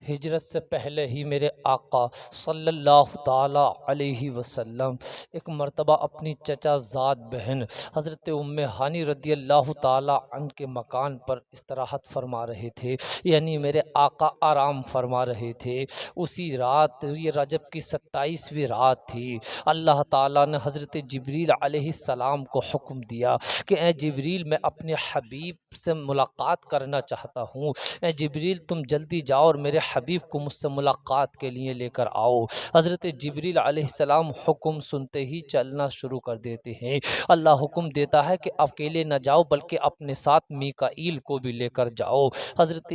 ہجرت سے پہلے ہی میرے آقا صلی اللہ تعالی علیہ وسلم ایک مرتبہ اپنی چچا زاد بہن حضرت ام ہانی رضی اللہ تعالی عنہ کے مکان پر استراحت فرما رہے تھے، یعنی میرے آقا آرام فرما رہے تھے۔ اسی رات، یہ رجب کی 27ویں رات تھی، اللہ تعالیٰ نے حضرت جبریل علیہ السلام کو حکم دیا کہ اے جبریل، میں اپنے حبیب سے ملاقات کرنا چاہتا ہوں، اے جبریل تم جلدی جاؤ اور میرے حبیب کو مجھ سے ملاقات کے لیے لے کر آؤ۔ حضرت جبریل علیہ السلام حکم سنتے ہی چلنا شروع کر دیتے ہیں۔ اللہ حکم دیتا ہے کہ اکیلے نہ جاؤ بلکہ اپنے ساتھ میکائیل کو بھی لے کر جاؤ۔ حضرت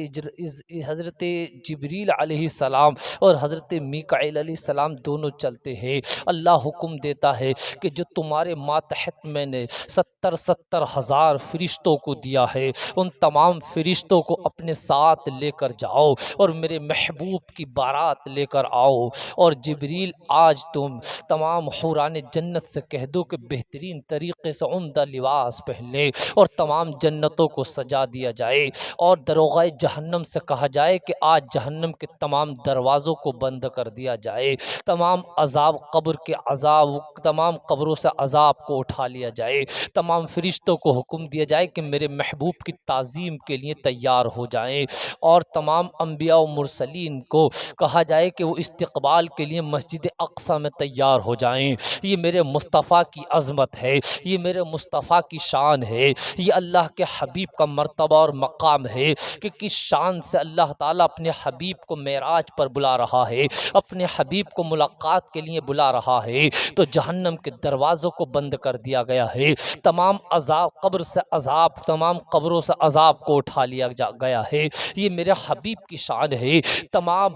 جبریل علیہ السلام اور حضرت میکائیل علیہ السلام دونوں چلتے ہیں۔ اللہ حکم دیتا ہے کہ جو تمہارے ماتحت میں نے 70 ہزار فرشتوں کو دیا ہے، ان تمام فرشتوں کو اپنے ساتھ لے کر جاؤ اور میرے محبوب کی بارات لے کر آؤ۔ اور جبریل، آج تم تمام حوران جنت سے کہہ دو کہ بہترین طریقے سے عمدہ لباس پہن لے اور تمام جنتوں کو سجا دیا جائے، اور دروغہ جہنم سے کہا جائے کہ آج جہنم کے تمام دروازوں کو بند کر دیا جائے، تمام عذاب قبر کے عذاب، تمام قبروں سے عذاب کو اٹھا لیا جائے، تمام فرشتوں کو حکم دیا جائے کہ میرے محبوب کی تعظیم کے لیے تیار ہو جائیں، اور تمام انبیاء و مرسلین کو کہا جائے کہ وہ استقبال کے لیے مسجد اقصی میں تیار ہو جائیں۔ یہ میرے مصطفیٰ کی عظمت ہے، یہ میرے مصطفیٰ کی شان ہے، یہ اللہ کے حبیب کا مرتبہ اور مقام ہے کہ کس شان سے اللہ تعالیٰ اپنے حبیب کو معراج پر بلا رہا ہے، اپنے حبیب کو ملاقات کے لیے بلا رہا ہے۔ تو جہنم کے دروازوں کو بند کر دیا گیا ہے، تمام عذاب قبر سے عذاب، تمام قبروں سے عذاب کو اٹھا لیا گیا ہے۔ یہ میرے حبیب کی شان ہے، تمام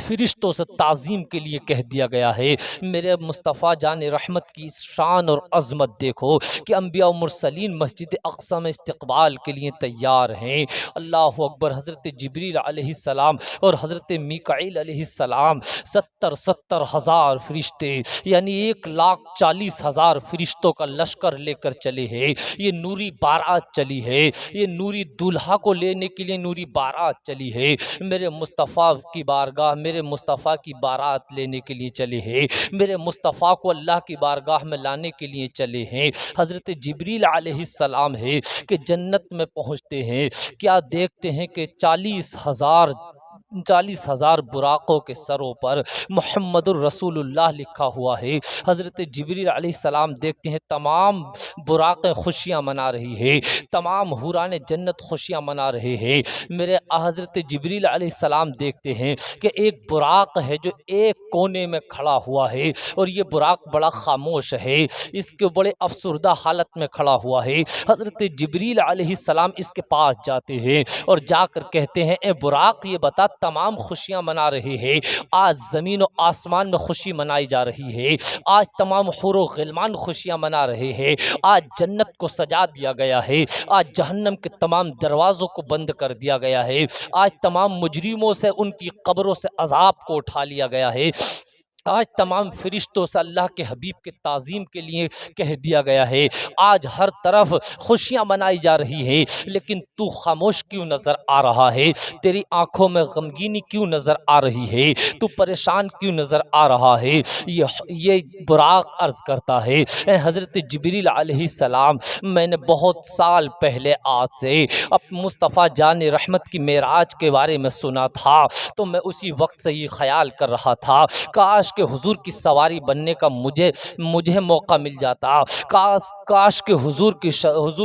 فرشتوں سے تعظیم کے لیے کہہ دیا گیا ہے۔ میرے مصطفیٰ جان رحمت کی شان اور عظمت دیکھو کہ انبیاء و مرسلین مسجد اقصی میں استقبال کے لیے تیار ہیں۔ اللہ اکبر۔ حضرت جبریل علیہ السلام اور حضرت میکائیل علیہ السلام 70 ہزار فرشتے، یعنی 1,40,000 فرشتوں کا لشکر لے کر چلے ہیں۔ یہ نوری بارات چلی ہے، یہ نوری دولہا کو لینے کے لیے نوری بارات چلی ہے۔ میرے مصطفیٰ کی بارگاہ، میرے مصطفیٰ کی بارات لینے کے لیے چلے ہیں، میرے مصطفیٰ کو اللہ کی بارگاہ میں لانے کے لیے چلے ہیں۔ حضرت جبریل علیہ السلام ہے کہ جنت میں پہنچتے ہیں، کیا دیکھتے ہیں کہ 40,000 براقوں کے سروں پر محمد الرسول اللہ لکھا ہوا ہے۔ حضرت جبریل علیہ السلام دیکھتے ہیں تمام براقیں خوشیاں منا رہی ہے، تمام حوران جنت خوشیاں منا رہے ہیں۔ میرے حضرت جبریل علیہ السلام دیکھتے ہیں کہ ایک براق ہے جو ایک کونے میں کھڑا ہوا ہے، اور یہ براق بڑا خاموش ہے، اس کے بڑے افسردہ حالت میں کھڑا ہوا ہے۔ حضرت جبریل علیہ السلام اس کے پاس جاتے ہیں اور جا کر کہتے ہیں، اے براق، یہ بتا تمام خوشیاں منا رہے ہیں، آج زمین و آسمان میں خوشی منائی جا رہی ہے، آج تمام حور و غلمان خوشیاں منا رہے ہیں، آج جنت کو سجا دیا گیا ہے، آج جہنم کے تمام دروازوں کو بند کر دیا گیا ہے، آج تمام مجرموں سے ان کی قبروں سے عذاب کو اٹھا لیا گیا ہے، آج تمام فرشتوں سے اللہ کے حبیب کے تعظیم کے لیے کہہ دیا گیا ہے، آج ہر طرف خوشیاں منائی جا رہی ہیں، لیکن تو خاموش کیوں نظر آ رہا ہے؟ تیری آنکھوں میں غمگینی کیوں نظر آ رہی ہے؟ تو پریشان کیوں نظر آ رہا ہے؟ یہ براق عرض کرتا ہے، اے حضرت جبریل علیہ السلام، میں نے بہت سال پہلے آج سے مصطفیٰ جان رحمت کی معراج کے بارے میں سنا تھا، تو میں اسی وقت سے یہ خیال کر رہا تھا، کاش کہ حضور کی سواری بننے کا مجھے موقع مل جاتا، کاش کہ حضور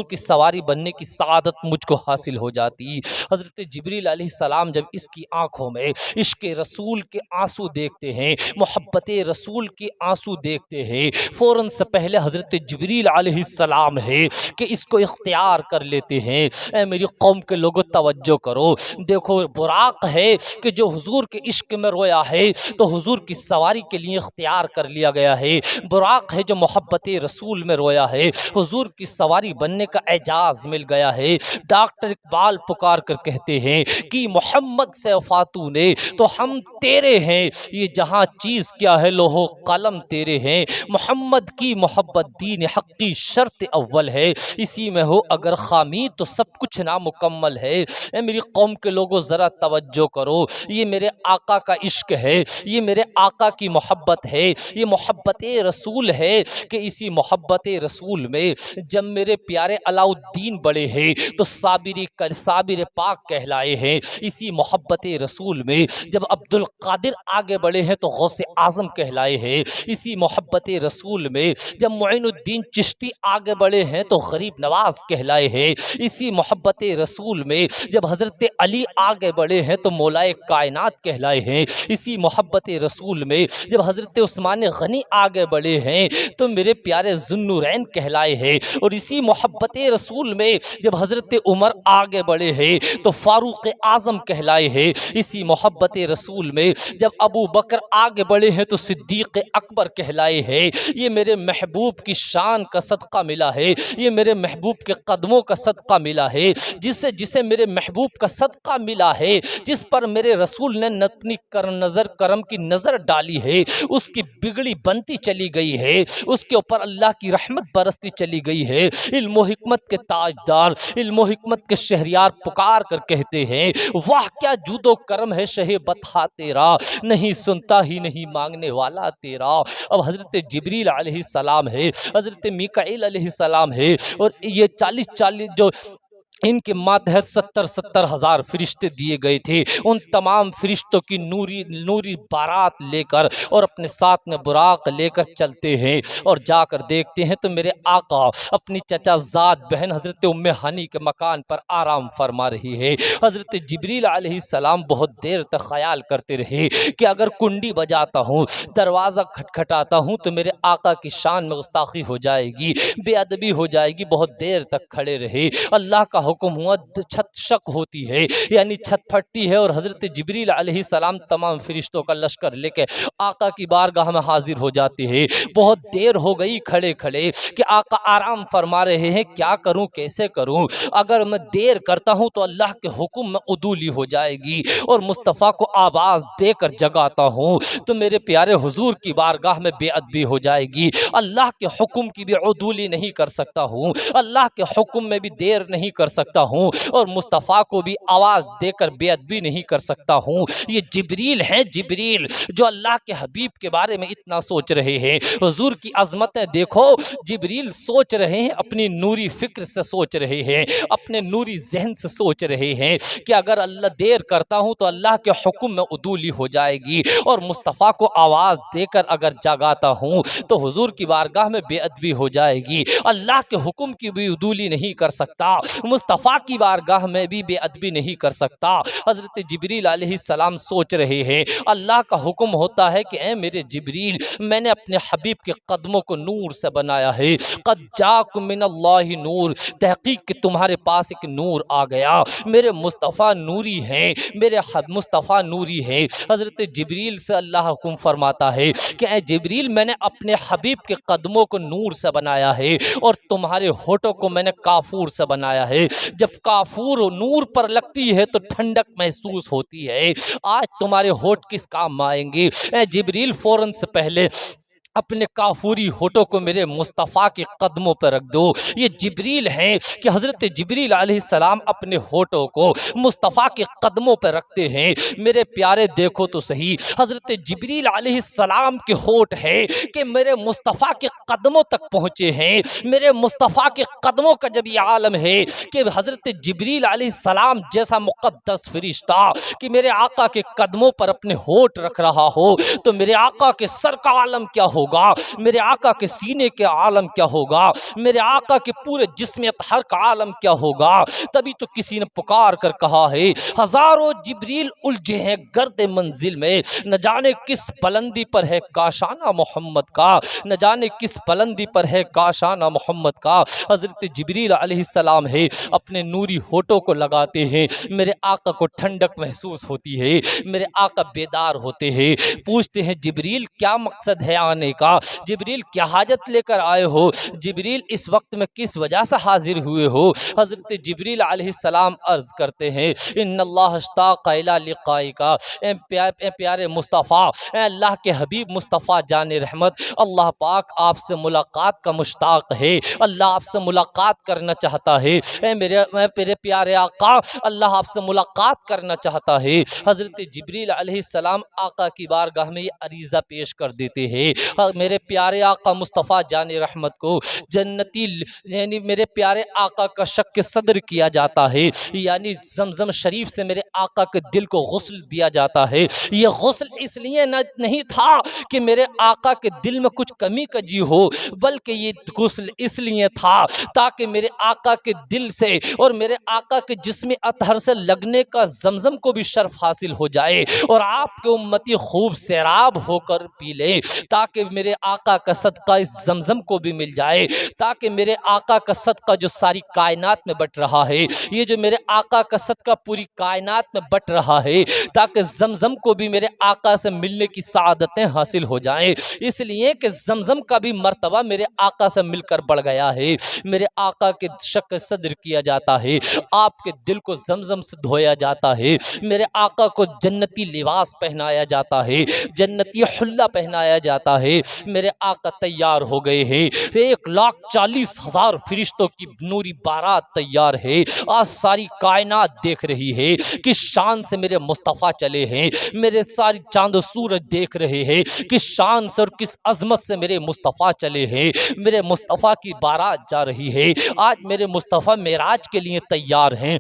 کی سواری بننے کی سعادت مجھ کو حاصل ہو جاتی۔ حضرت جبریل علیہ السلام جب اس کی آنکھوں میں عشق رسول کے آنسو دیکھتے ہیں، محبت رسول کے آنسو دیکھتے ہیں، فوراً سے پہلے حضرت جبریل علیہ السلام ہے کہ اس کو اختیار کر لیتے ہیں۔ اے میری قوم کے لوگوں، توجہ کرو، دیکھو براق ہے کہ جو حضور کے عشق میں رویا ہے، تو حضور کی سواری سواری کے لیے اختیار کر لیا گیا ہے، براق ہے جو محبت رسول میں رویا ہے، حضور کی سواری بننے کا اعجاز مل گیا ہے۔ ڈاکٹر اقبال پکار کر کہتے ہیں کہ محمد سے فاتو نے تو ہم تیرے ہیں، یہ جہاں چیز کیا ہے لوہو قلم تیرے ہیں، محمد کی محبت دین حق کی شرط اول ہے، اسی میں ہو اگر خامی تو سب کچھ نامکمل ہے۔ اے میری قوم کے لوگوں ذرا توجہ کرو، یہ میرے آقا کا عشق ہے، یہ میرے آقا کی محبت ہے، یہ محبت رسول ہے کہ اسی محبت رسول میں جب میرے پیارے علاء الدین بڑے ہیں تو صابر پاک کہلائے ہیں، اسی محبت رسول میں جب عبد القادر آگے بڑھے ہیں تو غوث اعظم کہلائے ہیں، اسی محبت رسول میں جب معین الدین چشتی آگے بڑھے ہیں تو غریب نواز کہلائے ہیں، اسی محبت رسول میں جب حضرت علی آگے بڑھے ہیں تو مولائے کائنات کہلائے ہیں، اسی محبت رسول میں جب حضرت عثمان غنی آگے بڑھے ہیں تو میرے پیارے ذوالنورین کہلائے ہیں، اور اسی محبت رسول میں جب حضرت عمر آگے بڑھے ہیں تو فاروق اعظم کہلائے ہیں، اسی محبت رسول میں جب ابو بکر آگے بڑھے ہیں تو صدیق اکبر کہلائے ہیں۔ یہ میرے محبوب کی شان کا صدقہ ملا ہے، یہ میرے محبوب کے قدموں کا صدقہ ملا ہے، جسے میرے محبوب کا صدقہ ملا ہے، جس پر میرے رسول نے اپنی کرم کی نظر ڈالی ہے، اس کی بگڑی بنتی چلی گئی ہے، اس کے اوپر اللہ کی رحمت برستی چلی گئی ہے۔ علم و حکمت کے تاجدار، علم و حکمت کے شہریار پکار کر کہتے ہیں واہ کیا جود و کرم ہے شہ بطحا تیرا، نہیں سنتا ہی نہیں مانگنے والا تیرا۔ اب حضرت جبریل علیہ السلام ہے، حضرت میکائیل علیہ السلام ہے، اور یہ 40 جو ان کے ماتحت 70 ہزار فرشتے دیے گئے تھے، ان تمام فرشتوں کی نوری بارات لے کر اور اپنے ساتھ میں براق لے کر چلتے ہیں، اور جا کر دیکھتے ہیں تو میرے آقا اپنی چچا زاد بہن حضرت ام ہانی کے مکان پر آرام فرما رہی ہے۔ حضرت جبریل علیہ السلام بہت دیر تک خیال کرتے رہے کہ اگر کنڈی بجاتا ہوں، دروازہ کھٹکھٹاتا ہوں تو میرے آقا کی شان میں گستاخی ہو جائے گی، بے ادبی ہو جائے گی۔ بہت دیر تک کھڑے رہے، اللہ کا حکم ہوا، چھت شک ہوتی ہے، یعنی چھت پھٹتی ہے، اور حضرت جبریل علیہ السلام تمام فرشتوں کا لشکر لے کے آقا کی بارگاہ میں حاضر ہو جاتے ہیں۔ بہت دیر ہو گئی کھڑے کھڑے کہ آقا آرام فرما رہے ہیں، کیا کروں کیسے کروں، اگر میں دیر کرتا ہوں تو اللہ کے حکم میں عدولی ہو جائے گی، اور مصطفیٰ کو آواز دے کر جگاتا ہوں تو میرے پیارے حضور کی بارگاہ میں بے ادبی ہو جائے گی، اللہ کے حکم کی بھی عدولی نہیں کر سکتا ہوں، اللہ کے حکم میں بھی دیر نہیں کر سکتا ہوں، اور مصطفیٰ کو بھی آواز دے کر بے ادبی نہیں کر سکتا ہوں۔ یہ جبریل ہیں، جبریل جو اللہ کے حبیب کے بارے میں اتنا سوچ رہے ہیں، حضور کی عظمتیں دیکھو، جبریل سوچ رہے ہیں، اپنی نوری فکر سے سوچ رہے ہیں، اپنے نوری ذہن سے سوچ رہے ہیں کہ اگر اللہ دیر کرتا ہوں تو اللہ کے حکم میں عدولی ہو جائے گی، اور مصطفیٰ کو آواز دے کر اگر جگاتا ہوں تو حضور کی بارگاہ میں بے ادبی ہو جائے گی، اللہ کے حکم کی بھی عدولی نہیں کر سکتا، مصطفیٰ کی بارگاہ میں بھی بے ادبی نہیں کر سکتا۔ حضرت جبریل علیہ السلام سوچ رہے ہیں، اللہ کا حکم ہوتا ہے کہ اے میرے جبریل، میں نے اپنے حبیب کے قدموں کو نور سے بنایا ہے، قد جاکم من اللہ نور، تحقیق کہ تمہارے پاس ایک نور آ گیا، میرے مصطفیٰ نوری ہیں، میرے مصطفیٰ نوری ہیں۔ حضرت جبریل سے اللہ حکم فرماتا ہے کہ اے جبریل، میں نے اپنے حبیب کے قدموں کو نور سے بنایا ہے، اور تمہارے ہونٹوں کو میں نے کافور سے بنایا ہے، جب کافور نور پر لگتی ہے تو ٹھنڈک محسوس ہوتی ہے، آج تمہارے ہونٹ کس کام آئیں گے؟ اے جبریل فوراً سے پہلے اپنے کافوری ہونٹوں کو میرے مصطفیٰ کے قدموں پر رکھ دو۔ یہ جبریل ہیں کہ حضرت جبریل علیہ السلام اپنے ہونٹوں کو مصطفیٰ کے قدموں پر رکھتے ہیں۔ میرے پیارے دیکھو تو صحیح، حضرت جبریل علیہ السلام کے ہونٹ ہے کہ میرے مصطفیٰ کے قدموں تک پہنچے ہیں۔ میرے مصطفیٰ کے قدموں کا جب یہ عالم ہے کہ حضرت جبریل علیہ السلام جیسا مقدس فرشتہ کہ میرے آقا کے قدموں پر اپنے ہونٹ رکھ رہا ہو، تو میرے آقا کے سر کا عالم کیا ہوگا؟ ہوگا، میرے آقا کے سینے کے عالم کیا ہوگا، میرے آقا کے پورے جسم اطہر کا عالم کیا ہوگا۔ تبھی تو کسی نے پکار کر کہا ہے ہزاروں جبریل الجھے ہیں گرد منزل میں، نہ جانے کس بلندی پر ہے کاشانہ محمد کا، نہ جانے کس بلندی پر ہے کاشانہ محمد کا۔ حضرت جبریل علیہ السلام ہے اپنے نوری ہونٹوں کو لگاتے ہیں، میرے آقا کو ٹھنڈک محسوس ہوتی ہے، میرے آقا بیدار ہوتے ہیں، پوچھتے ہیں جبریل کیا مقصد ہے آنے کا، جبریل کیا حاجت لے کر آئے ہو، جبریل اس وقت میں کس وجہ سے حاضر ہوئے ہو۔ حضرت جبریل علیہ السلام عرض کرتے ہیں ان اللہ اشتاق الی لقائک، اے پیارے مصطفیٰ، اے اللہ کے حبیب مصطفیٰ جان رحمت، اللہ پاک آپ سے ملاقات کا مشتاق ہے، اللہ آپ سے ملاقات کرنا چاہتا ہے، اے میرے پیارے آقا، اللہ آپ سے ملاقات کرنا چاہتا ہے۔ حضرت جبریل علیہ السلام آقا کی بارگاہ میں یہ عریضہ پیش کر دیتے ہیں، میرے پیارے آقا مصطفیٰ جان رحمت کو جنتی یعنی میرے پیارے آقا کا شق صدر کیا جاتا ہے، یعنی زمزم شریف سے میرے آقا کے دل کو غسل دیا جاتا ہے۔ یہ غسل اس لیے نہیں تھا کہ میرے آقا کے دل میں کچھ کمی کجی ہو، بلکہ یہ غسل اس لیے تھا تاکہ میرے آقا کے دل سے اور میرے آقا کے جسم اطہر سے لگنے کا زمزم کو بھی شرف حاصل ہو جائے اور آپ کے امتی خوب سیراب ہو کر پی لے، تاکہ میرے آقا کا صدقہ اس زمزم کو بھی مل جائے، تاکہ میرے آقا کا صدقہ جو ساری کائنات میں بٹ رہا ہے، یہ جو میرے آقا کا صدقہ پوری کائنات میں بٹ رہا ہے، تاکہ زمزم کو بھی میرے آقا سے ملنے کی سعادتیں حاصل ہو جائیں، اس لیے کہ زمزم کا بھی مرتبہ میرے آقا سے مل کر بڑھ گیا ہے۔ میرے آقا کے شق صدر کیا جاتا ہے، آپ کے دل کو زمزم سے دھویا جاتا ہے، میرے آقا کو جنتی لباس پہنایا جاتا ہے، جنتی حلہ پہنایا جاتا ہے، میرے آقا تیار ہو گئے ہیں، 1,40,000 فرشتوں کی نوری بارات تیار ہے، آج ساری کائنات دیکھ رہی ہے کس شان سے میرے مصطفیٰ چلے ہیں، میرے ساری چاند و سورج دیکھ رہے ہیں کس شان سے اور کس عظمت سے میرے مصطفیٰ چلے ہیں، میرے مصطفیٰ کی بارات جا رہی ہے، آج میرے مصطفیٰ معراج کے لیے تیار ہیں،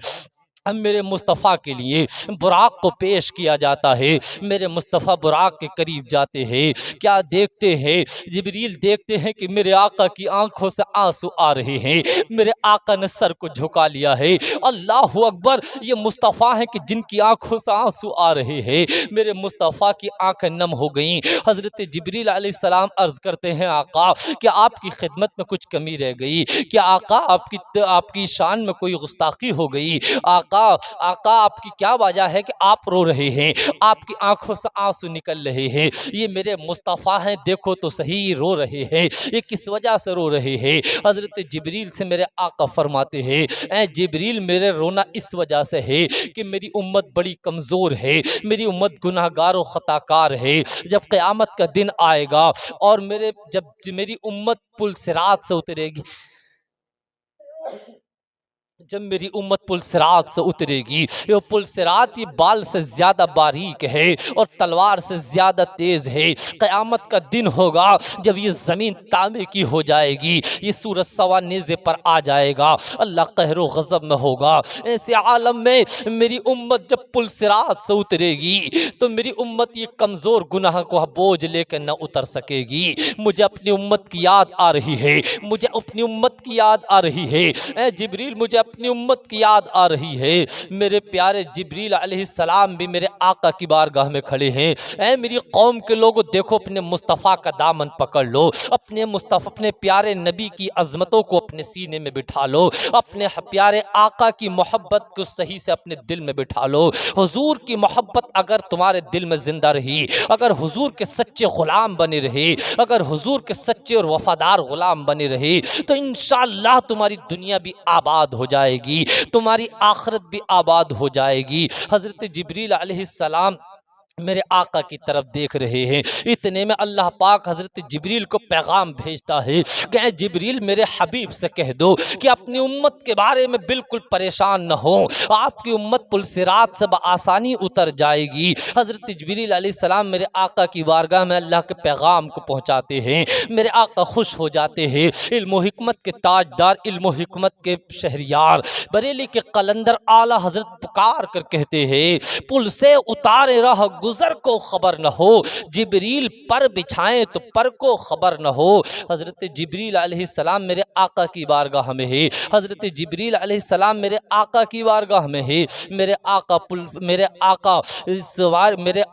اب میرے مصطفیٰ کے لیے براق کو پیش کیا جاتا ہے، میرے مصطفیٰ براق کے قریب جاتے ہیں، کیا دیکھتے ہیں، جبریل دیکھتے ہیں کہ میرے آقا کی آنکھوں سے آنسو آ رہے ہیں، میرے آقا نے سر کو جھکا لیا ہے، اللہ اکبر، یہ مصطفیٰ ہیں کہ جن کی آنکھوں سے آنسو آ رہے ہیں، میرے مصطفیٰ کی آنکھیں نم ہو گئیں۔ حضرت جبریل علیہ السلام عرض کرتے ہیں آقا کیا آپ کی خدمت میں کچھ کمی رہ گئی، کیا آقا آپ کی شان میں کوئی گستاخی ہو گئی، آقا آپ کی کیا وجہ ہے کہ آپ رو رہے ہیں، آپ کی آنکھوں سے آنسو نکل رہے ہیں، یہ میرے مصطفیٰ ہیں، دیکھو تو صحیح رو رہے ہیں، یہ کس وجہ سے رو رہے ہیں۔ حضرت جبریل سے میرے آقا فرماتے ہیں اے جبریل میرے رونا اس وجہ سے ہے کہ میری امت بڑی کمزور ہے، میری امت گناہگار و خطاکار ہے، جب قیامت کا دن آئے گا اور جب میری امت پل صراط سے اترے گی، جب میری امت پل صراط سے اترے گی، یہ پل صراط یہ بال سے زیادہ باریک ہے اور تلوار سے زیادہ تیز ہے، قیامت کا دن ہوگا جب یہ زمین تانبے کی ہو جائے گی، یہ سورج سوا نیزے پر آ جائے گا، اللہ قہر و غضب میں ہوگا، ایسے عالم میں میری امت جب پل صراط سے اترے گی تو میری امت یہ کمزور گناہ کو بوجھ لے کے نہ اتر سکے گی، مجھے اپنی امت کی یاد آ رہی ہے، مجھے اپنی امت کی یاد آ رہی ہے، اے جبریل مجھے اپنی امت کی یاد آ رہی ہے۔ میرے پیارے جبریل علیہ السلام بھی میرے آقا کی بارگاہ میں کھڑے ہیں، اے میری قوم کے لوگوں دیکھو اپنے مصطفیٰ کا دامن پکڑ لو، اپنے پیارے نبی کی عظمتوں کو اپنے سینے میں بٹھا لو، اپنے پیارے آقا کی محبت کو صحیح سے اپنے دل میں بٹھا لو، حضور کی محبت اگر تمہارے دل میں زندہ رہی، اگر حضور کے سچے غلام بنے رہے، اگر حضور کے سچے اور وفادار غلام بنے رہے تو انشاءاللہ تمہاری دنیا بھی آباد ہو جائے گی، تمہاری آخرت بھی آباد ہو جائے گی۔ حضرت جبریل علیہ السلام میرے آقا کی طرف دیکھ رہے ہیں، اتنے میں اللہ پاک حضرت جبریل کو پیغام بھیجتا ہے کہ اے جبریل میرے حبیب سے کہہ دو کہ اپنی امت کے بارے میں بالکل پریشان نہ ہو، آپ کی امت پل صراط سے بآسانی اتر جائے گی۔ حضرت جبریل علیہ السلام میرے آقا کی بارگاہ میں اللہ کے پیغام کو پہنچاتے ہیں، میرے آقا خوش ہو جاتے ہیں، علم و حکمت کے تاجدار، علم و حکمت کے شہریار، بریلی کے قلندر اعلیٰ حضرت پکار کر کہتے ہیں پل سے اتارے رہ گزر کو خبر نہ ہو، جبریل پر بچھائیں تو پر کو خبر نہ ہو۔ حضرت جبریل علیہ السلام میرے آقا کی بارگاہ میں ہے، حضرت جبریل علیہ السلام میرے آقا کی بارگاہ میں ہے، میرے آقا میرے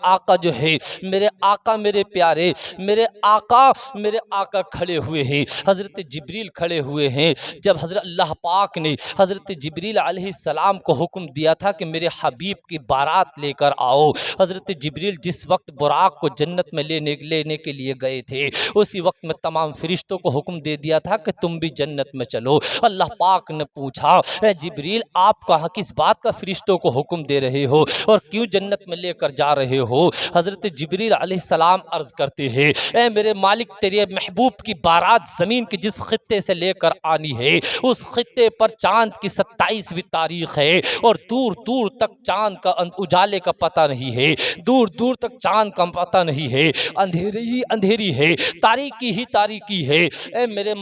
آقا جو ہے، میرے آقا میرے پیارے، میرے آقا کھڑے ہوئے ہیں، حضرت جبریل کھڑے ہوئے ہیں۔ جب حضرت اللہ پاک نے حضرت جبریل علیہ السلام کو حکم دیا تھا کہ میرے حبیب کی بارات لے کر آؤ، حضرت جبریل جس وقت براق کو جنت میں لینے کے لیے گئے تھے، اسی وقت میں تمام فرشتوں کو حکم دے دیا تھا کہ تم بھی جنت میں چلو۔ اللہ پاک نے پوچھا، اے جبریل آپ کہاں کس بات کا فرشتوں کو حکم دے رہے ہو اور کیوں جنت میں لے کر جا رہے ہو؟ حضرت جبریل علیہ السلام عرض کرتے ہیں، اے میرے مالک، تیرے محبوب کی بارات زمین کے جس خطے سے لے کر آنی ہے، اس خطے پر چاند کی 27ویں تاریخ ہے اور دور دور تک چاند کا اجالے کا پتہ نہیں ہے، دور دور تک چاند کا پتہ نہیں ہے، اندھیری ہی اندھیری ہے، تاریکی ہی تاریکی ہے۔ اے میرے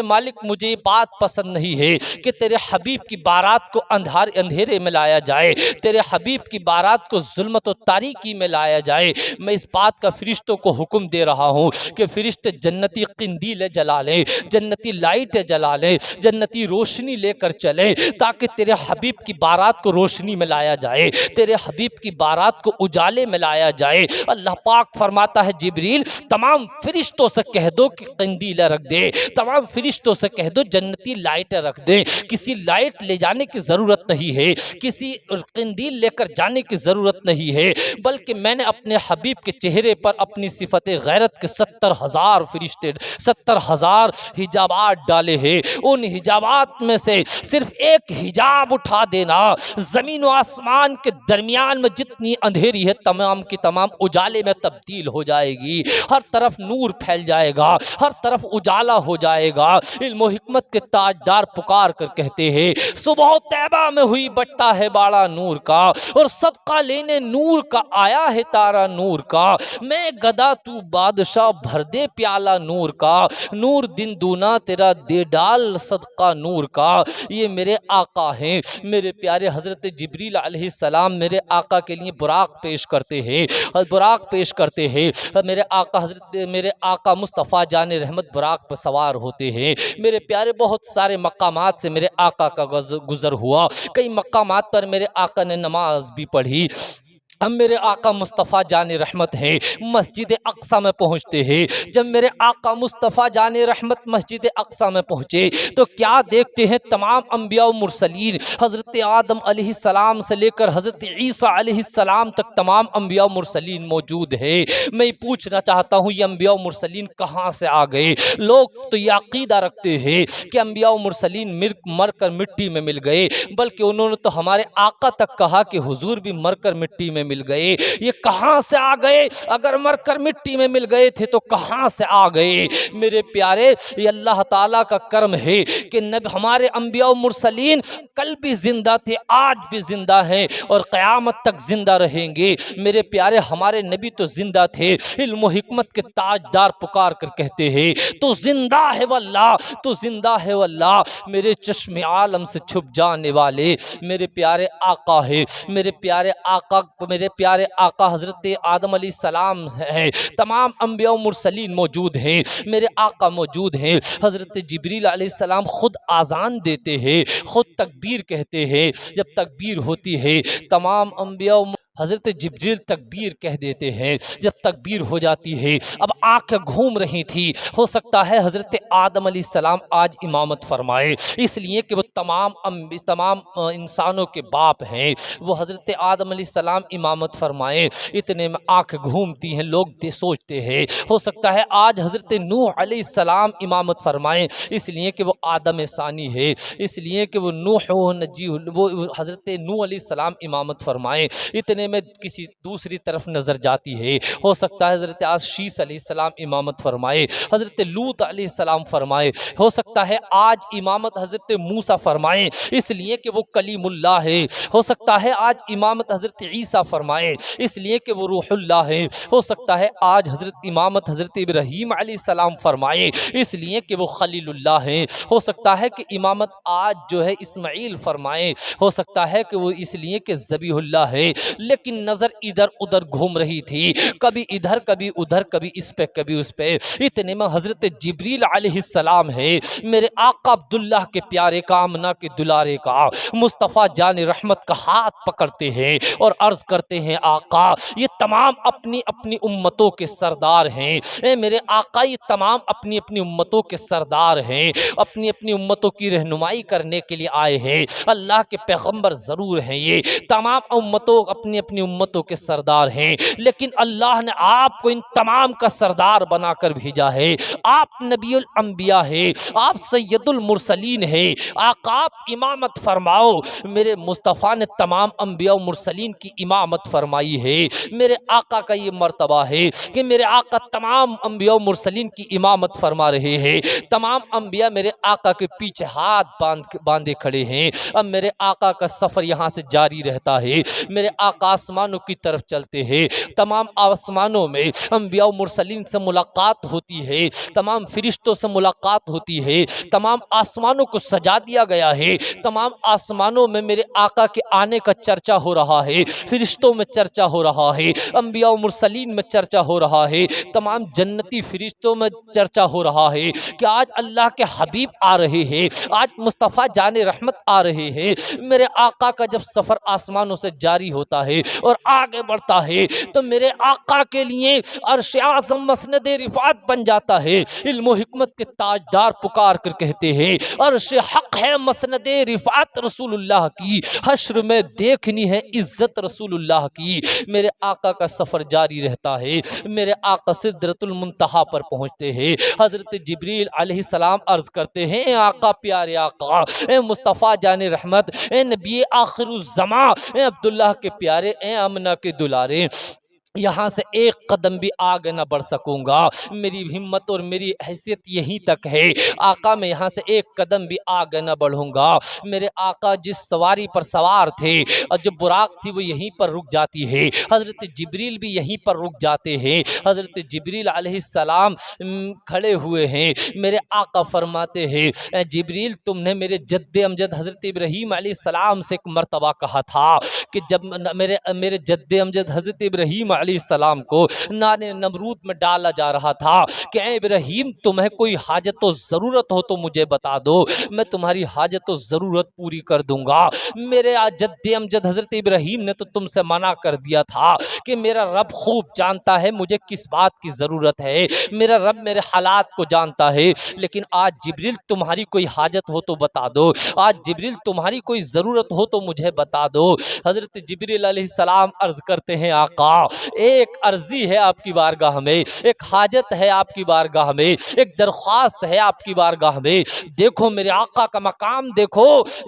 مالک مجھے یہ بات پسند نہیں ہے کہ تیرے حبیب کی بارات کو اندھیرے میں لایا جائے، تیرے حبیب کی بارات کو ظلمت و تاریکی میں لایا جائے۔ میں اس بات کا فرشتوں کو حکم دے رہا ہوں کہ فرشتے جنتی قندیل جلا لیں، جنتی لائٹ جلا لیں، جنتی روشنی لے کر چلیں، تاکہ تیرے حبیب کی بارات کو روشنی میں لایا جائے، تیرے حبیب کی بارات کو اجالے میں لایا جائے۔ اللہ پاک فرماتا ہے، جبریل تمام فرشتوں سے کہہ دو کہ قندیلیں رکھ دے، تمام فرشتوں سے کہہ دو جنتی لائٹیں رکھ دیں۔ کسی لائٹ لے جانے کی ضرورت نہیں ہے، کسی قندیل لے کر جانے کی ضرورت نہیں ہے، بلکہ میں نے اپنے حبیب کے چہرے پر اپنی صفت غیرت کے 70,000 فرشتے، 70,000 حجابات ڈالے ہیں۔ ان حجابات میں سے صرف ایک حجاب اٹھا دینا، زمین و آسمان کے درمیان میں جتنی اندھیری ہے تمام کی تمام اجالے میں تبدیل ہو جائے گی، ہر طرف نور پھیل جائے گا، ہر طرف اجالا ہو جائے گا۔ علم و حکمت کے تاجدار پکار کر کہتے ہیں، صبح طیبہ میں ہوئی بٹتا ہے باڑا نور کا، اور صدقہ لینے نور کا آیا ہے تارا نور کا۔ میں گدا تو بادشاہ، بھر دے پیالہ نور کا، نور دن دونا تیرا دے ڈال صدقہ نور کا۔ یہ میرے آقا ہیں، میرے پیارے حضرت جبریل علیہ السلام میرے آقا کے لیے براق پیش کرتے ہیں، براق پیش کرتے ہیں۔ میرے آقا مصطفیٰ جان رحمت براق پر سوار ہوتے ہیں۔ میرے پیارے بہت سارے مقامات سے میرے آقا کا گزر ہوا، کئی مقامات پر میرے آقا نے نماز بھی پڑھی۔ ہم میرے آقا مصطفیٰ جان رحمت ہیں، مسجد اقصی میں پہنچتے ہیں۔ جب میرے آقا مصطفیٰ جان رحمت مسجد اقصی میں پہنچے تو کیا دیکھتے ہیں، تمام انبیاء و مرسلین، حضرت آدم علیہ السلام سے لے کر حضرت عیسیٰ علیہ السلام تک تمام انبیاء و مرسلین موجود ہیں۔ میں یہ پوچھنا چاہتا ہوں، یہ انبیاء و مرسلین کہاں سے آ گئے؟ لوگ تو یہ عقیدہ رکھتے ہیں کہ انبیاء و مرسلین مر کر مٹی میں مل گئے، بلکہ انہوں نے تو ہمارے آقا تک کہا کہ حضور بھی مر کر مٹی میں مل گئے۔ یہ کہاں سے آ گئے؟ اگر مر کر مٹی میں مل گئے تھے تو کہاں سے آ گئے؟ میرے پیارے، یہ اللہ تعالیٰ کا کرم ہے کہ ہمارے انبیاء و مرسلین کل بھی زندہ تھے، آج بھی زندہ ہیں اور قیامت تک زندہ رہیں گے۔ میرے پیارے، ہمارے نبی تو زندہ تھے۔ علم و حکمت کے تاجدار پکار کر کہتے ہیں، تو زندہ ہے واللہ، تو زندہ ہے واللہ، میرے چشم عالم سے چھپ جانے والے میرے پیارے آقا ہے۔ میرے پیارے آقا حضرت آدم علیہ السلام ہیں، تمام انبیاء و مرسلین موجود ہیں، میرے آقا موجود ہیں۔ حضرت جبریل علیہ السلام خود آذان دیتے ہیں، خود تکبیر کہتے ہیں۔ جب تکبیر ہوتی ہے تمام انبیاء و حضرت جبریل تکبیر کہہ دیتے ہیں۔ جب تکبیر ہو جاتی ہے، اب آنکھ گھوم رہی تھی، ہو سکتا ہے حضرت آدم علیہ السلام آج امامت فرمائے، اس لیے کہ وہ تمام انسانوں کے باپ ہیں، وہ حضرت آدم علیہ السلام امامت فرمائے۔ اتنے میں آنکھ گھومتی ہیں، لوگ سوچتے ہیں ہو سکتا ہے آج حضرت نوح علیہ السلام امامت فرمائیں، اس لیے کہ وہ آدم ثانی ہے، اس لیے کہ وہ حضرت نوح علیہ السلام امامت فرمائیں۔ اتنے میں کسی دوسری طرف نظر جاتی ہے، ہو سکتا ہے حضرت شیس علیہ السلام امامت فرمائے، حضرت لوط علیہ السلام فرمائے، ہو سکتا ہے آج امامت حضرت موسیٰ فرمائیں، اس لیے کہ وہ کلیم اللہ ہے، ہو سکتا ہے آج امامت حضرت عیسیٰ فرمائیں، اس لیے کہ وہ روح اللہ ہے، ہو سکتا ہے آج امامت حضرت ابراہیم علیہ السلام فرمائے، اس لیے کہ وہ خلیل اللہ ہیں، ہو سکتا ہے کہ امامت آج جو ہے اسماعیل فرمائے، ہو سکتا ہے کہ وہ اس لیے کہ ذبیح اللہ ہے۔ لیکن نظر ادھر ادھر گھوم رہی تھی، کبھی ادھر کبھی ادھر، کبھی اس پہ کبھی اس پہ۔ اتنے میں حضرت جبریل علیہ السلام ہے، میرے آقا عبداللہ کے پیارے کا، آمنہ کے دلارے کا، مصطفیٰ جان رحمت کا ہاتھ پکڑتے ہیں اور عرض کرتے ہیں آقا یہ تمام اپنی اپنی امتوں کے سردار ہیں، اے میرے آقا یہ تمام اپنی اپنی امتوں کے سردار ہیں، اپنی اپنی امتوں کی رہنمائی کرنے کے لیے آئے ہیں، اللہ کے پیغمبر ضرور ہیں، یہ تمام امتوں اپنی اپنی امتوں کے سردار ہیں، لیکن اللہ نے آپ کو ان تمام کا سردار بنا کر بھیجا ہے، آپ نبی الانبیاء ہے، آپ سید المرسلین ہے، آقا آپ امامت فرماؤ۔ میرے مصطفیٰ نے تمام انبیاء و مرسلین کی امامت فرمائی ہے، میرے آقا کا یہ مرتبہ ہے کہ میرے آقا تمام انبیاء و مرسلین کی امامت فرما رہے ہیں، تمام انبیاء میرے آقا کے پیچھے ہاتھ باندھے کھڑے ہیں۔ اب میرے آقا کا سفر یہاں سے جاری رہتا ہے، میرے آقا آسمانوں کی طرف چلتے ہیں، تمام آسمانوں میں انبیاء و مرسلین سے ملاقات ہوتی ہے، تمام فرشتوں سے ملاقات ہوتی ہے، تمام آسمانوں کو سجا دیا گیا ہے، تمام آسمانوں میں میرے آقا کے آنے کا چرچا ہو رہا ہے، فرشتوں میں چرچا ہو رہا ہے، انبیاء و مرسلین میں چرچا ہو رہا ہے، تمام جنتی فرشتوں میں چرچا ہو رہا ہے کہ آج اللہ کے حبیب آ رہے ہیں، آج مصطفیٰ جان رحمت آ رہے ہیں۔ میرے آقا کا جب سفر آسمانوں سے جاری ہوتا ہے اور آگے بڑھتا ہے تو میرے آقا کے لیے عرش اعظم مسند رفعت بن جاتا ہے۔ علم و حکمت کے تاجدار پکار کر کہتے ہیں عرش حق ہے مسند رفعت رسول اللہ کی، حشر میں دیکھنی ہے عزت رسول اللہ کی۔ میرے آقا کا سفر جاری رہتا ہے، میرے آقا سدرۃ المنتہا پر پہنچتے ہیں، حضرت جبریل علیہ السلام عرض کرتے ہیں اے آقا پیارے آقا، اے مصطفیٰ جان رحمت، اے نبی آخر الزمان، اے عبداللہ کے پیارے، اے آمنہ کے دلارے، یہاں سے ایک قدم بھی آگے نہ بڑھ سکوں گا، میری ہمت اور میری حیثیت یہیں تک ہے آقا، میں یہاں سے ایک قدم بھی آگے نہ بڑھوں گا۔ میرے آقا جس سواری پر سوار تھے اور جو براق تھی وہ یہیں پر رک جاتی ہے، حضرت جبریل بھی یہیں پر رک جاتے ہیں، حضرت جبریل علیہ السلام کھڑے ہوئے ہیں، میرے آقا فرماتے ہیں اے جبریل تم نے میرے جد امجد حضرت ابراہیم علیہ السلام سے ایک مرتبہ کہا تھا کہ جب میرے جد امجد حضرت ابراہیم علیہ السلام کو نان نمرود میں ڈالا جا رہا تھا کہ اے ابراہیم تمہیں کوئی حاجت و ضرورت ہو تو مجھے بتا دو، میں تمہاری حاجت و ضرورت پوری کر دوں گا۔ میرے جد امجد حضرت ابراہیم نے تو تم سے منع کر دیا تھا کہ میرا رب خوب جانتا ہے مجھے کس بات کی ضرورت ہے، میرا رب میرے حالات کو جانتا ہے، لیکن آج جبریل تمہاری کوئی حاجت ہو تو بتا دو، آج جبریل تمہاری کوئی ضرورت ہو تو مجھے بتا دو۔ حضرت جبریل علیہ السلام عرض کرتے ہیں آقا ایک عرضی ہے آپ کی بارگاہ میں، ایک حاجت ہے آپ کی بارگاہ میں، ایک درخواست ہے آپ کی بارگاہ میں، دیکھو میرے آقا کا مقام دیکھو،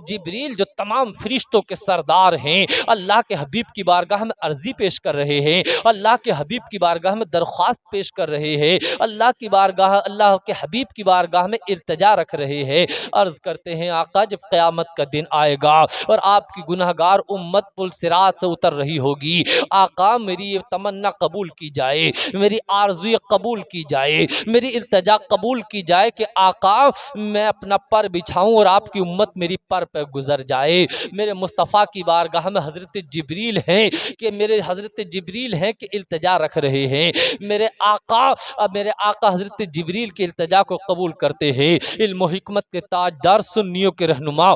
جبریل جو تمام فرشتوں کے سردار ہیں اللہ کے حبیب کی بارگاہ میں عرضی پیش کر رہے ہیں، اللہ کے حبیب کی بارگاہ میں درخواست پیش کر رہے ہیں، اللہ کی بارگاہ، اللہ کے حبیب کی بارگاہ میں التجا رکھ رہے ہیں۔ عرض کرتے ہیں آقا جب قیامت کا دن آئے گا اور آپ کی گنہگار امت پل صراط سے اتر رہی ہوگی، آقا میری یہ تمنا قبول کی جائے، میری آرزو قبول کی جائے، میری التجا قبول کی جائے کہ آقا میں اپنا پر بچھاؤں اور آپ کی امت میری پر پہ گزر جائے۔ میرے مصطفیٰ کی بارگاہ میں حضرت جبریل ہیں کہ میرے حضرت جبریل ہیں کہ التجا رکھ رہے ہیں، میرے آقا حضرت جبریل کی التجا کو قبول کرتے ہیں۔ علم و حکمت کے تاجدار سنیوں کے رہنما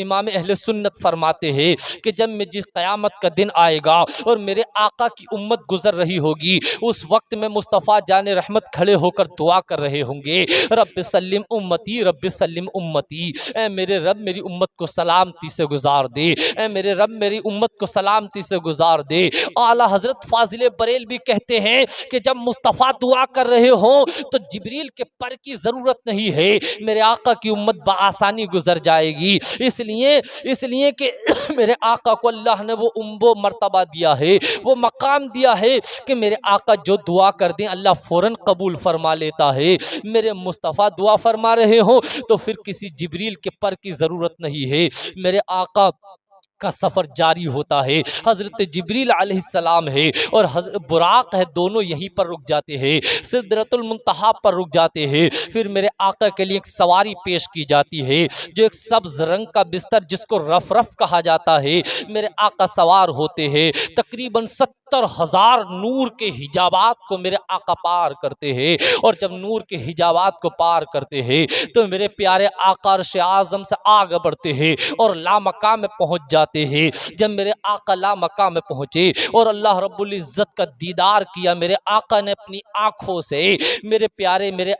امام اہل سنت فرماتے ہیں کہ جب میں جس قیامت کا دن آئے گا اور میرے آقا کی امت گزر رہی ہوگی، اس وقت میں مصطفیٰ جان رحمت کھڑے ہو کر دعا کر رہے ہوں گے رب سلم امتی رب سلم امتی، اے میرے رب میری امت کو سلامتی سے گزار دے، اے میرے رب میری امت کو سلامتی سے گزار دے۔ اعلیٰ حضرت فاضل بریل بھی کہتے ہیں کہ جب مصطفیٰ دعا کر رہے ہوں تو جبریل کے پر کی ضرورت نہیں ہے، میرے آقا کی امت بآسانی گزر جائے گی، اس لیے کہ میرے آقا کو اللہ نے وہ مرتبہ دیا ہے، وہ مقام دیا ہے کہ میرے آقا جو دعا کر دیں اللہ فوراً قبول فرما لیتا ہے۔ میرے مصطفیٰ دعا فرما رہے ہوں تو پھر کسی جبریل کے پر کی ضرورت نہیں ہے، میرے آقا کا سفر جاری ہوتا ہے، حضرت جبریل علیہ السلام ہے اور حضرت براق ہے، دونوں یہیں پر رک جاتے ہیں، سدرۃ المنتہا پر رک جاتے ہیں۔ پھر میرے آقا کے لیے ایک سواری پیش کی جاتی ہے، جو ایک سبز رنگ کا بستر جس کو رف رف کہا جاتا ہے، میرے آقا سوار ہوتے ہیں۔ تقریباً 70,000 نور کے حجابات کو میرے آقا پار کرتے ہیں، اور جب نور کے حجابات کو پار کرتے ہیں تو میرے پیارے آقا عرش اعظم سے آگے بڑھتے ہیں اور لامکان میں پہنچ جاتے ہیں۔ جب میرے آقا لامکان میں پہنچے اور اللہ رب العزت کا دیدار کیا، میرے آقا نے اپنی آنکھوں سے میرے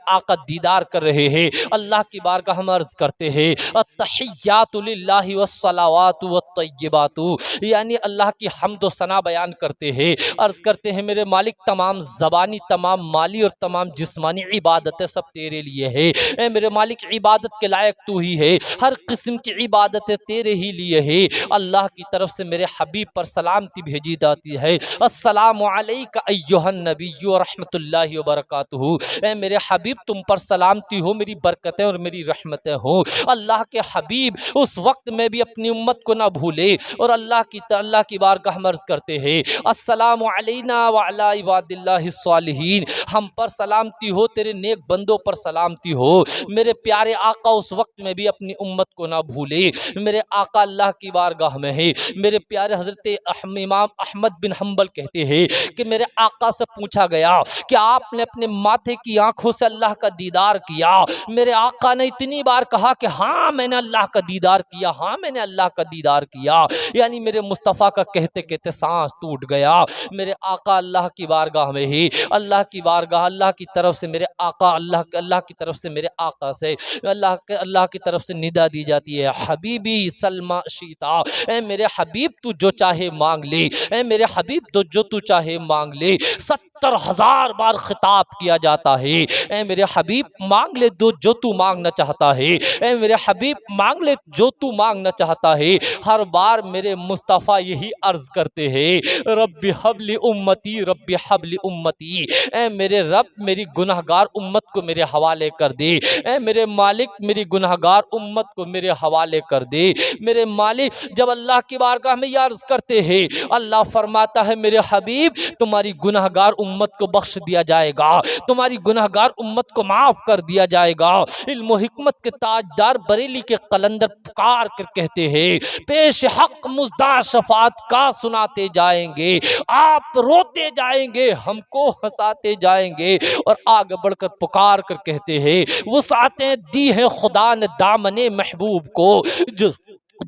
آقا دیدار کر رہے ہیں۔ اللہ کی بارگاہ ہم عرض کرتے ہیں التحیات للہ والصلوات والطیبات، یعنی اللہ کی حمد و ثنا بیان کرتے ہیں، عرض کرتے ہیں میرے مالک تمام زبانی، تمام مالی اور تمام جسمانی عبادتیں سب تیرے لیے ہے۔ اے میرے مالک عبادت کے لائق تو ہی ہے، ہر قسم کی عبادتیں تیرے ہی لیے ہے۔ اللہ کی طرف سے میرے حبیب پر سلامتی بھیجی جاتی ہے، السلام علیک ایھا النبی ورحمۃ اللہ وبرکاتہ۔ اے میرے حبیب تم پر سلامتی ہو، میری برکتیں اور میری رحمتیں ہوں۔ اللہ کے حبیب اس وقت میں بھی اپنی امت کو نہ بھولے، اور اللہ کی بارگاہ میں عرض کرتے ہیں السلام علینا وعلی عباد اللہ الصالحین، ہم پر سلامتی ہو، تیرے نیک بندوں پر سلامتی ہو۔ میرے پیارے آقا اس وقت میں بھی اپنی امت کو نہ بھولے، میرے آقا اللہ کی بارگاہ میں ہے۔ میرے پیارے حضرت امام احمد بن حنبل کہتے ہیں کہ میرے آقا سے پوچھا گیا کہ آپ نے اپنے ماتھے کی آنکھوں سے اللہ کا دیدار کیا؟ میرے آقا نے اتنی بار کہا کہ ہاں میں نے اللہ کا دیدار کیا، ہاں میں نے اللہ کا دیدار کیا، یعنی میرے مصطفیٰ کا کہتے کہتے سانس ٹوٹ گیا۔ میرے آقا اللہ کی بارگاہ میں ہی، اللہ کی بارگاہ، اللہ کی طرف سے میرے آقا، اللہ کی طرف سے میرے آقا سے اللہ کی طرف سے ندا دی جاتی ہے حبیبی سلما شیتا، اے میرے حبیب تو جو چاہے مانگ لے، اے میرے حبیب تو جو تو چاہے مانگ لے۔ 70,000 بار خطاب کیا جاتا ہے، اے میرے حبیب مانگ لے جو تو مانگنا چاہتا ہے، اے میرے حبیب مانگ لے جو تو مانگنا چاہتا ہے۔ ہر بار میرے مصطفیٰ یہی عرض کرتے ہیں رب حب لی امتی، رب حب لی امتی، اے میرے رب میری گناہگار امت کو میرے حوالے کر دے، اے میرے مالک میری گناہگار امت کو میرے حوالے کر دے۔ میرے مالک جب اللہ کی بارگاہ میں یہ عرض کرتے ہیں، اللہ فرماتا ہے میرے حبیب تمہاری گناہگار امت کو بخش دیا جائے گا، تمہاری گناہگار امت کو معاف کر دیا جائے گا۔ علم و حکمت کے تاجدار بریلی کے قلندر پکار کر کہتے ہیں پیش حق مزدار شفاعت کا سناتے جائیں گے، آپ روتے جائیں گے ہم کو ہنساتے جائیں گے، اور آگے بڑھ کر پکار کر کہتے ہیں وسعتیں دی ہیں خدا نے دامن محبوب کو، جو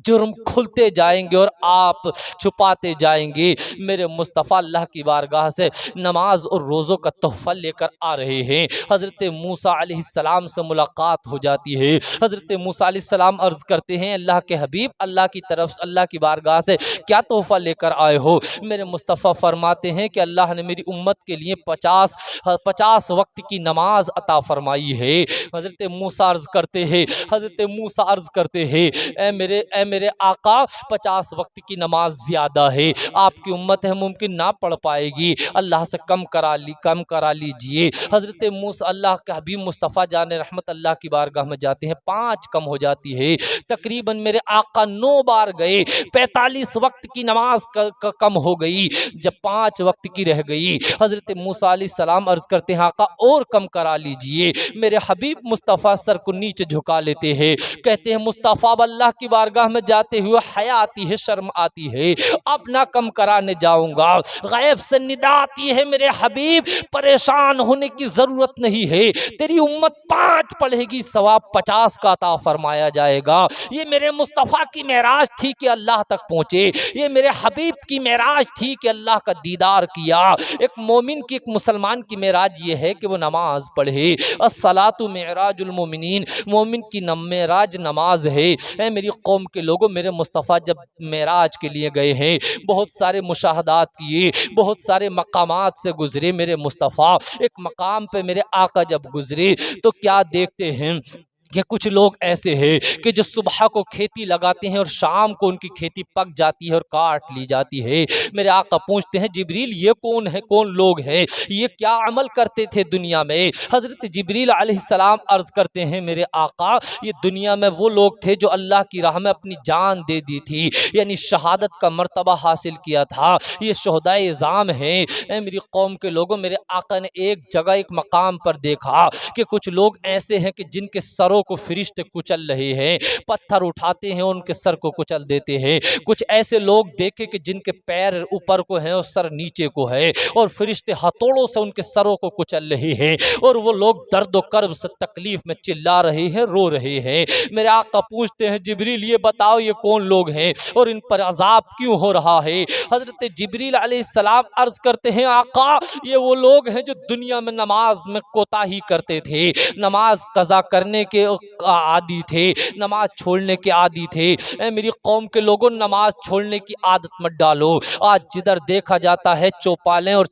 جرم کھلتے جائیں گے اور آپ چھپاتے جائیں گے۔ میرے مصطفیٰ اللہ کی بارگاہ سے نماز اور روزوں کا تحفہ لے کر آ رہے ہیں۔ حضرت موسیٰ علیہ السلام سے ملاقات ہو جاتی ہے۔ حضرت موسیٰ علیہ السلام عرض کرتے ہیں اللہ کے حبیب اللہ کی طرف اللہ کی بارگاہ سے کیا تحفہ لے کر آئے ہو؟ میرے مصطفیٰ فرماتے ہیں کہ اللہ نے میری امت کے لیے 50 وقت کی نماز عطا فرمائی ہے۔ حضرت موسیٰ عرض کرتے ہیں اے میرے آقا 50 وقت کی نماز زیادہ ہے، آپ کی امت ہے ممکن نہ پڑھ پائے گی، اللہ سے کم کرا لیجئے۔ حضرت موسیٰ اللہ کے حبیب مصطفیٰ جان رحمت اللہ کی بارگاہ میں جاتے ہیں، 5 کم ہو جاتی ہے، تقریباً میرے آقا 9 بار گئے، 45 وقت کی نماز کم ہو گئی، جب 5 وقت کی رہ گئی حضرت موسیٰ علیہ السلام عرض کرتے ہیں آقا اور کم کرا لیجئے۔ میرے حبیب مصطفیٰ سر کو نیچے جھکا لیتے ہیں، کہتے ہیں مصطفیٰ اب اللہ کی بارگاہ میں جاتے ہوئے حیا آتی ہے، شرم آتی ہے، اب نہ کم کرانے جاؤں گا۔ غیب سے ندا آتی ہے میرے حبیب پریشان ہونے کی ضرورت نہیں ہے، تیری امت 5 پڑھے گی ثواب 50 کا عطا فرمایا جائے گا۔ یہ میرے مصطفیٰ کی معراج تھی کہ اللہ تک پہنچے، یہ میرے حبیب کی معراج تھی کہ اللہ کا دیدار کیا۔ ایک مومن کی، ایک مسلمان کی معراج یہ ہے کہ وہ نماز پڑھے، الصلاۃ معراج المومنین، مومن کی معراج نماز ہے۔ اے میری قوم کے لوگوں، میرے مصطفیٰ جب معراج کے لیے گئے ہیں، بہت سارے مشاہدات کیے، بہت سارے مقامات سے گزرے، میرے مصطفیٰ ایک مقام پہ میرے آقا جب گزرے تو کیا دیکھتے ہیں کہ کچھ لوگ ایسے ہیں کہ جو صبح کو کھیتی لگاتے ہیں اور شام کو ان کی کھیتی پک جاتی ہے اور کاٹ لی جاتی ہے۔ میرے آقا پوچھتے ہیں جبریل یہ کون ہے، کون لوگ ہیں، یہ کیا عمل کرتے تھے دنیا میں؟ حضرت جبریل علیہ السلام عرض کرتے ہیں میرے آقا یہ دنیا میں وہ لوگ تھے جو اللہ کی راہ میں اپنی جان دے دی تھی، یعنی شہادت کا مرتبہ حاصل کیا تھا، یہ شہدائے عظام ہیں۔ اے میری قوم کے لوگوں، میرے آقا نے ایک جگہ ایک مقام پر دیکھا کہ کچھ لوگ ایسے ہیں کہ جن کے سروں کو فرشتے کچل رہے ہیں، پتھر اٹھاتے ہیں ان کے سر کو کچل دیتے ہیں۔ کچھ ایسے لوگ دیکھے کہ جن کے پیر اوپر کو ہیں اور سر نیچے کو ہے، اور فرشتے ہتھوڑوں سے ان کے سروں کو کچل رہے ہیں، اور وہ لوگ درد و کرب سے تکلیف میں چلا رہے ہیں، رو رہے ہیں۔ میرے آقا پوچھتے ہیں جبریل یہ بتاؤ یہ کون لوگ ہیں اور ان پر عذاب کیوں ہو رہا ہے؟ حضرت جبریل علیہ السلام عرض کرتے ہیں آقا یہ وہ لوگ ہیں جو دنیا میں نماز میں کوتاہی کرتے تھے، نماز قضا کرنے کے عادی تھے، نماز چھوڑنے کے عادی تھے۔ اے میری قوم کے لوگوں، نماز چھوڑنے کی عادت مت ڈالو۔ آج جدھر دیکھا جاتا ہے چوپالیں اور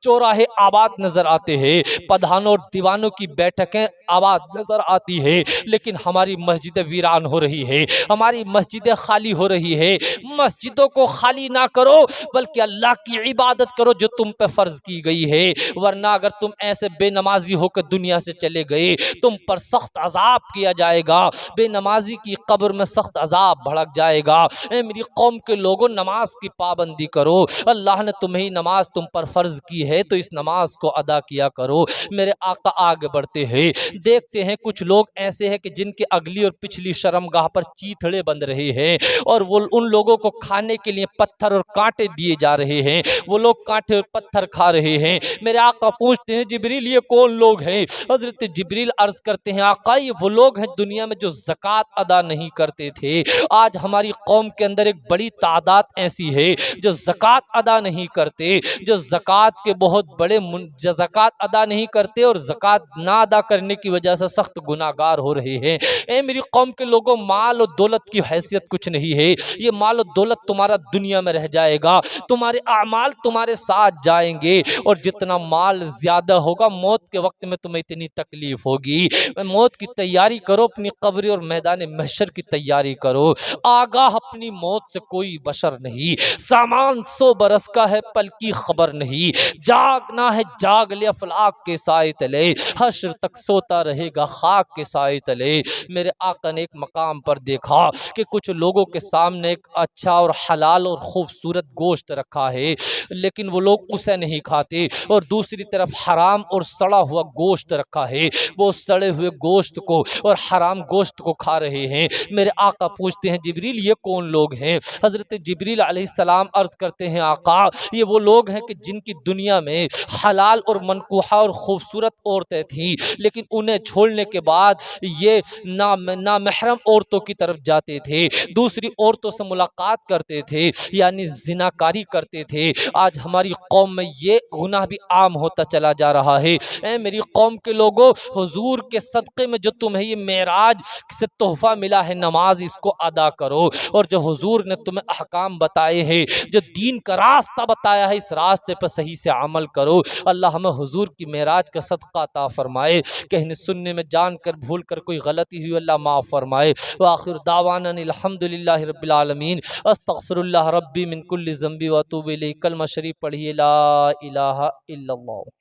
چوراہے آباد نظر آتے ہیں، پدھانوں اور دیوانوں کی بیٹھکیں آباد نظر آتی ہے، لیکن ہماری مسجدیں ویران ہو رہی ہے، ہماری مسجدیں خالی ہو رہی ہے۔ مسجدوں کو خالی نہ کرو بلکہ اللہ کی عبادت کرو جو تم پہ فرض کی گئی ہے، ورنہ اگر تم ایسے بے نمازی ہو کے دنیا سے چلے گئے تم پر سخت عذاب کیا جائے گا، بے نمازی کی قبر میں سخت عذاب بھڑک جائے گا۔ اے میری قوم کے لوگوں، نماز کی پابندی کرو، اللہ نے تمہیں نماز تم پر فرض کی ہے تو اس نماز کو ادا کیا کرو۔ میرے آقا آگے بڑھتے ہیں، دیکھتے ہیں کچھ لوگ ایسے ہیں کہ جن کے اگلی اور پچھلی شرمگاہ پر چیتھڑے بند رہے ہیں، اور وہ ان لوگوں کو کھانے کے لیے پتھر اور کانٹے دیے جا رہے ہیں، وہ لوگ کانٹے اور پتھر کھا رہے ہیں۔ میرے آقا پوچھتے ہیں جبریل یہ کون لوگ ہیں؟ حضرت جبریل عرض کرتے ہیں آقا یہ وہ لوگ ہیں دنیا میں جو زکوٰۃ ادا نہیں کرتے تھے۔ آج ہماری قوم کے اندر ایک بڑی تعداد ایسی ہے جو زکوٰۃ ادا نہیں کرتے، جو زکوٰۃ کے بہت بڑے زکوٰۃ ادا نہیں کرتے اور زکوٰۃ نہ ادا کرنے کی وجہ سے سخت گناہ گار ہو رہے ہیں۔ اے میری قوم کے لوگوں، مال و دولت کی حیثیت کچھ نہیں ہے، یہ مال و دولت تمہارا دنیا میں رہ جائے گا، تمہارے اعمال تمہارے ساتھ جائیں گے، اور جتنا مال زیادہ ہوگا موت کے وقت میں تمہیں اتنی تکلیف ہوگی۔ موت کی تیاری کرو، اپنی قبر اور میدان محشر کی تیاری کرو۔ آگاہ اپنی موت سے کوئی بشر نہیں، سامان 100 برس کا ہے پل کی خبر نہیں، جاگنا ہے جاگ لے افلاک کے سائے تلے، حشر تک سوتا رہے گا خاک کے سائے تلے۔ میرے آقا نے ایک مقام پر دیکھا کہ کچھ لوگوں کے سامنے ایک اچھا اور حلال اور خوبصورت گوشت رکھا ہے، لیکن وہ لوگ اسے نہیں کھاتے، اور دوسری طرف حرام اور سڑا ہوا گوشت رکھا ہے، وہ سڑے ہوئے گوشت کو اور حرام گوشت کو کھا رہے ہیں۔ میرے آقا پوچھتے ہیں جبریل یہ کون لوگ ہیں؟ حضرت جبریل علیہ السلام عرض کرتے ہیں آقا یہ وہ لوگ ہیں کہ جن کی دنیا میں حلال اور منکوحہ اور خوبصورت عورتیں تھیں، لیکن انہیں چھوڑنے کے بعد یہ نامحرم عورتوں کی طرف جاتے تھے، دوسری عورتوں سے ملاقات کرتے تھے، یعنی زناکاری کرتے تھے۔ آج ہماری قوم میں یہ گناہ بھی عام ہوتا چلا جا رہا ہے۔ اے میری قوم کے لوگوں، حضور کے صدقے میں جو تمہیں یہ معراج سے تحفہ ملا ہے نماز، اس کو ادا کرو، اور جو حضور نے تمہیں احکام بتائے ہیں، جو دین کا راستہ بتایا ہے، اس راستے پر صحیح سے عمل کرو۔ اللہ ہمیں حضور کی معراج کا صدقہ عطا فرمائے، کہنے سننے میں جان کر بھول کر کوئی غلطی ہوئی اللہ معاف فرمائے۔ وآخر دعوانا الحمدللہ رب العالمین، استغفر اللہ ربی من کل ذنب واتوب الیہ۔ کلمہ شریف پڑھیے لا الہ الا اللہ۔